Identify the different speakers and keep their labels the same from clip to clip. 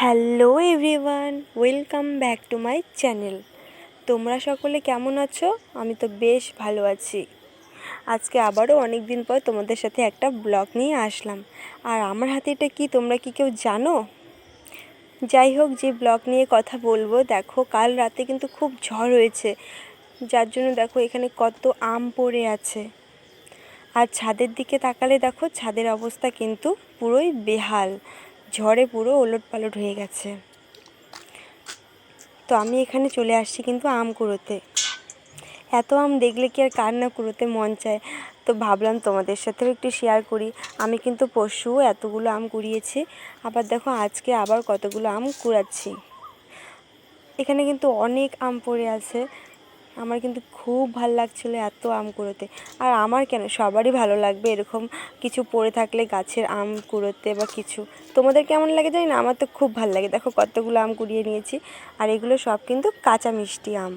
Speaker 1: Hello everyone, welcome back to my channel. তোমরা সকলে কেমন আছো? আমি তো বেশ ভালো আছি। আজকে আবারও অনেক দিন পর তোমাদের সাথে একটা ব্লগ নিয়ে আসলাম। আর আমার হাতে এটা কি তোমরা কি কেউ জানো? যাই হোক, যে ব্লগ নিয়ে কথা বলবো, দেখো কাল রাতে কিন্তু খুব ঝড় হয়েছে, যার জন্য দেখো এখানে কত আম পড়ে আছে। আর ছাদের দিকে তাকালে দেখো ছাদের অবস্থা কিন্তু পুরোই বেহাল, ঝড়ে পুরো ওলটপালট হয়ে গেছে। তো আমি এখানে চলে আসছি কিন্তু আম কুড়োতে। এত আম দেখলে কি আর কার না কুড়োতে মন চায়। তো ভাবলাম তোমাদের সাথেও একটু শেয়ার করি। আমি কিন্তু পরশুও এতগুলো আম কুড়িয়েছি, আবার দেখো আজকে আবার কতগুলো আম কুড়াচ্ছি। এখানে কিন্তু অনেক আম পড়ে আছে। আমার কিন্তু খুব ভালো লাগছিলো এত আম কুড়োতে। আর আমার কেন, সবারই ভালো লাগবে এরকম কিছু পড়ে থাকলে গাছের আম কুড়োতে বা কিছু। তোমাদের কেমন লাগে জানি না, আমার তো খুব ভালো লাগে। দেখো কতগুলো আম কুড়িয়ে নিয়েছি, আর এগুলো সব কিন্তু কাঁচা মিষ্টি আম।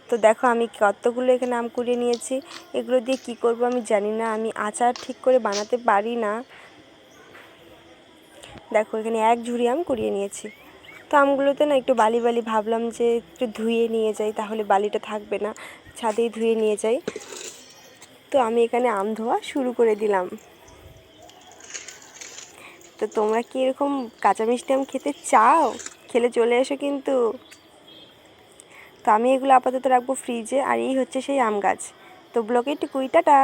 Speaker 1: তো দেখো আমি কতগুলো এখানে আম কুড়িয়ে নিয়েছি। এগুলো দিয়ে কি করব আমি জানি না, আমি আচার ঠিক করে বানাতে পারি না। দেখো এখানে এক ঝুড়ি আম কুড়িয়ে নিয়েছি। তো আমগুলোতে না একটু বালি বালি, ভাবলাম যে একটু ধুয়ে নিয়ে যাই, তাহলে বালিটা থাকবে না, ছাদেই ধুয়ে নিয়ে যাই। তো আমি এখানে আম ধোয়া শুরু করে দিলাম। তো তোমরা কি এরকম কাঁচা মিষ্টি আম খেতে চাও? খেলে চলে এসো কিন্তু। তো আমি এগুলো আপাতত রাখবো ফ্রিজে। আর এই হচ্ছে সেই আম গাছ। তো ব্লগে একটু কুইটাটা।